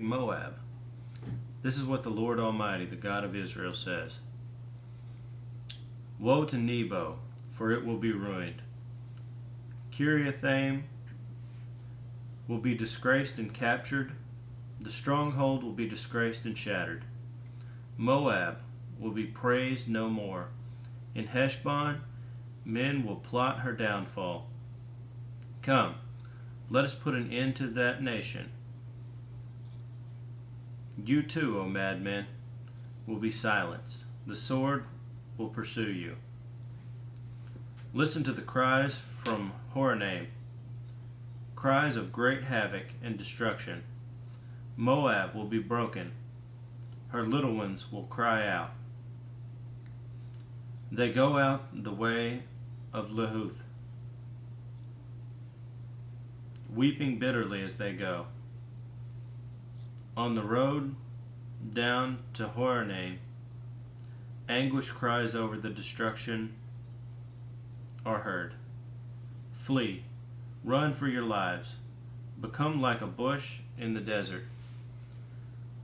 Moab. This is what the Lord Almighty, the God of Israel, says. Woe to Nebo, for it will be ruined. Kiriathaim will be disgraced and captured. The stronghold will be disgraced and shattered. Moab will be praised no more. In Heshbon, men will plot her downfall. Come, let us put an end to that nation. You too, O madmen, will be silenced. The sword will pursue you. Listen to the cries from Horonaim, cries of great havoc and destruction. Moab will be broken. Her little ones will cry out. They go out the way of Lehuth, weeping bitterly as they go. On the road down to Horonaim, anguish cries over the destruction are heard. Flee, run for your lives, become like a bush in the desert.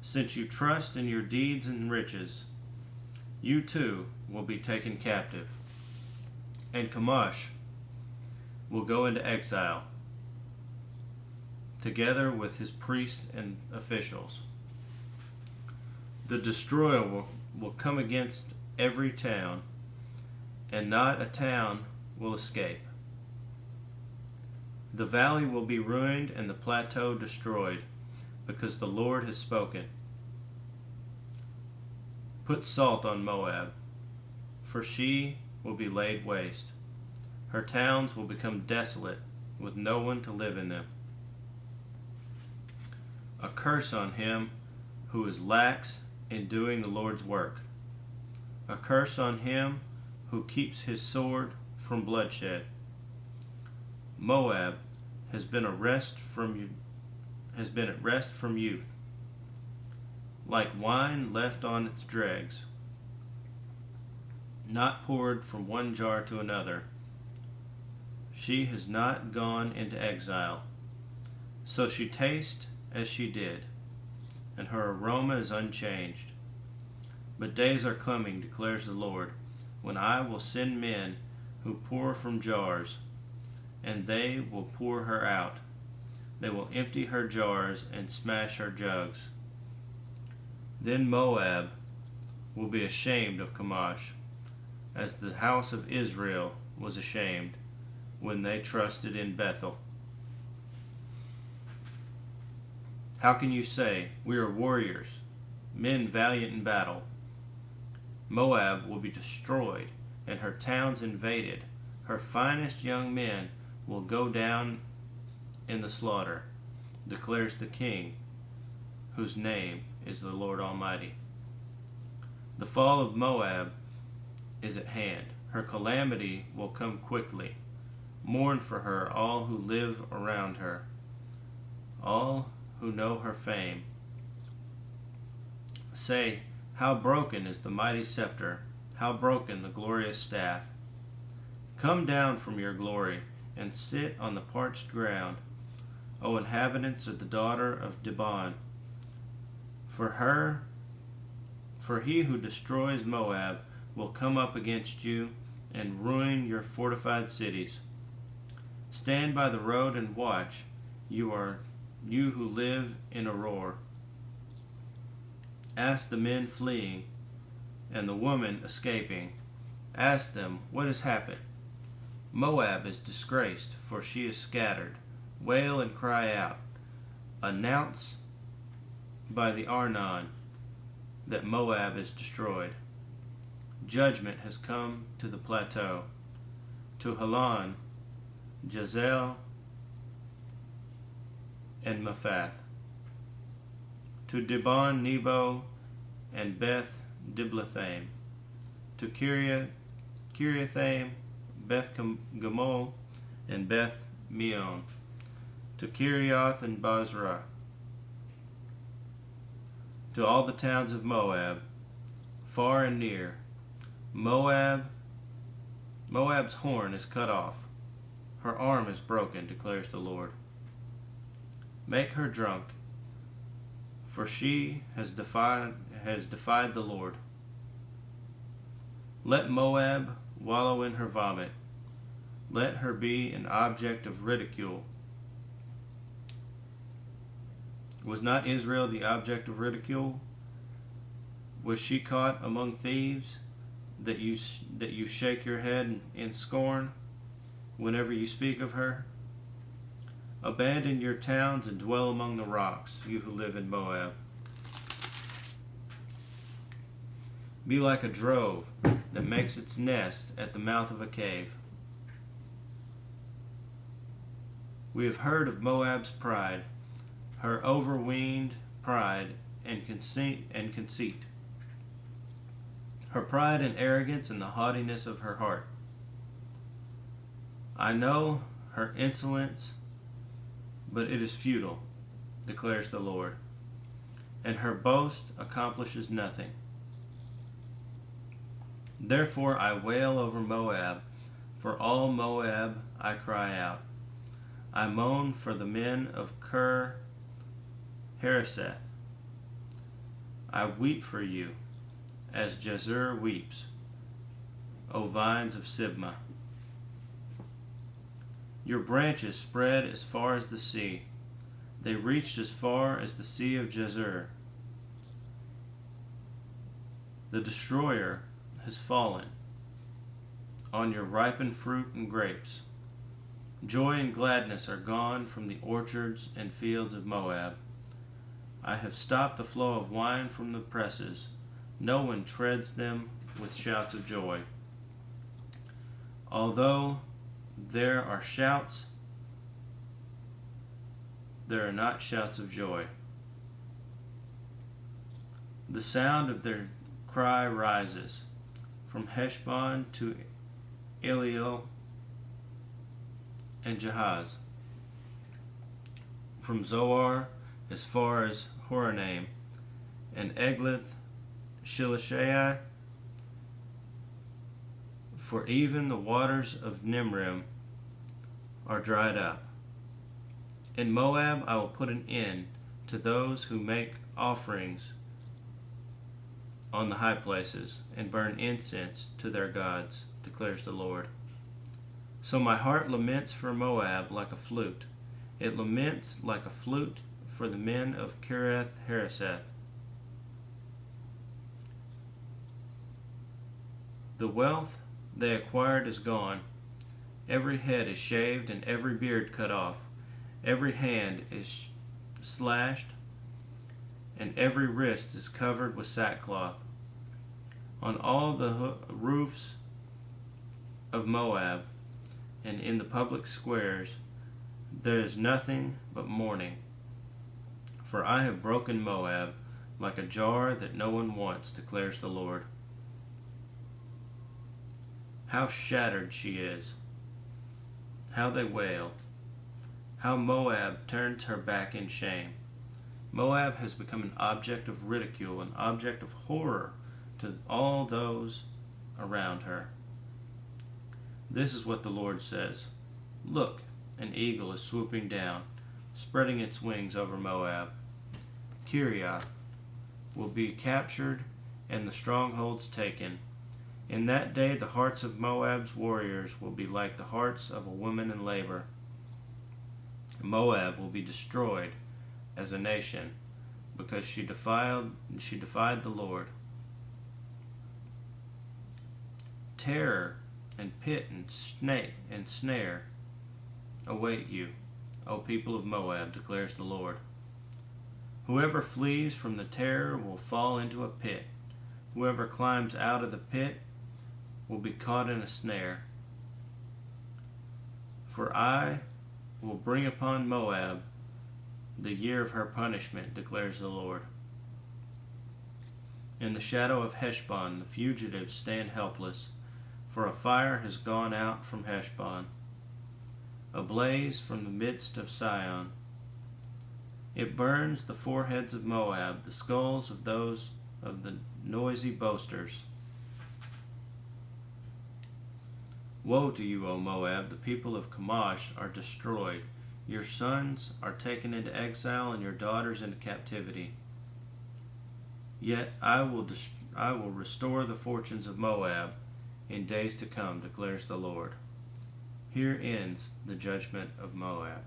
Since you trust in your deeds and riches, you too will be taken captive, and Chemosh will go into exile, together with his priests and officials. The destroyer will come against every town, and not a town will escape. The valley will be ruined and the plateau destroyed, because the Lord has spoken. Put salt on Moab, for she will be laid waste. Her towns will become desolate, with no one to live in them. A curse on him who is lax in doing the Lord's work. A curse on him who keeps his sword from bloodshed. Moab has been at rest from youth, like wine left on its dregs, not poured from one jar to another. She has not gone into exile, so she tastes as she did, and her aroma is unchanged. But days are coming, declares the Lord, when I will send men who pour from jars, and they will pour her out. They will empty her jars and smash her jugs. Then Moab will be ashamed of Chemosh, as the house of Israel was ashamed when they trusted in Bethel. How can you say, we are warriors, men valiant in battle? Moab will be destroyed, and her towns invaded. Her finest young men will go down in the slaughter, declares the King, whose name is the Lord Almighty. The fall of Moab is at hand. Her calamity will come quickly. Mourn for her, all who live around her, all who know her fame. Say, how broken is the mighty scepter, how broken the glorious staff. Come down from your glory and sit on the parched ground, O inhabitants of the daughter of Dibon. For he who destroys Moab will come up against you and ruin your fortified cities. Stand by the road and watch, you who live in Aroer. Ask the men fleeing and the woman escaping. Ask them, what has happened? Moab is disgraced, for she is scattered. Wail and cry out. Announce by the Arnon that Moab is destroyed. Judgment has come to the plateau, to Halon, Jazel, and Mephath, to Dibon Nebo and Beth Diblathaim, to Kiriathaim, Beth Gamol, and Beth Meon, to Kirioth and Basra, to all the towns of Moab, far and near. Moab's horn is cut off, her arm is broken, declares the Lord. Make her drunk, for she has defied the Lord. Let Moab wallow in her vomit. Let her be an object of ridicule. Was not Israel the object of ridicule? Was she caught among thieves, that you shake your head in scorn whenever you speak of her? Abandon your towns and dwell among the rocks, you who live in Moab. Be like a drove that makes its nest at the mouth of a cave. We have heard of Moab's pride, her overweened pride and conceit, her pride and arrogance and the haughtiness of her heart. I know her insolence, but it is futile, declares the Lord, and her boast accomplishes nothing. Therefore I wail over Moab, for all Moab I cry out. I moan for the men of Kir Hareseth. I weep for you, as Jazer weeps, O vines of Sibmah. Your branches spread as far as the sea. They reached as far as the sea of Jazer. The destroyer has fallen on your ripened fruit and grapes. Joy and gladness are gone from the orchards and fields of Moab. I have stopped the flow of wine from the presses. No one treads them with shouts of joy. Although there are shouts, there are not shouts of joy. The sound of their cry rises from Heshbon to Eliel and Jahaz, from Zoar as far as Horonaim, and Eglath Shilishai, for even the waters of Nimrim are dried up. In Moab I will put an end to those who make offerings on the high places and burn incense to their gods, declares the Lord. So my heart laments for Moab like a flute. It laments like a flute for the men of Kiriath Hareseth. The wealth they acquired is gone. Every head is shaved and every beard cut off. Every hand is slashed and every wrist is covered with sackcloth. On all the roofs of Moab and in the public squares there is nothing but mourning. For I have broken Moab like a jar that no one wants, declares the Lord. How shattered she is! How they wail! How Moab turns her back in shame! Moab has become an object of ridicule, an object of horror to all those around her. This is what the Lord says. Look, an eagle is swooping down, spreading its wings over Moab. Kiriath will be captured and the strongholds taken. In that day the hearts of Moab's warriors will be like the hearts of a woman in labor. Moab will be destroyed as a nation because she defied the Lord. Terror and pit and snare await you, O people of Moab, declares the Lord. Whoever flees from the terror will fall into a pit. Whoever climbs out of the pit will be caught in a snare. For I will bring upon Moab the year of her punishment, declares the Lord. In the shadow of Heshbon the fugitives stand helpless, for a fire has gone out from Heshbon, a blaze from the midst of Sion. It burns the foreheads of Moab, the skulls of those of the noisy boasters. Woe to you, O Moab! The people of Chemosh are destroyed. Your sons are taken into exile and your daughters into captivity. Yet I will restore the fortunes of Moab in days to come, declares the Lord. Here ends the judgment of Moab.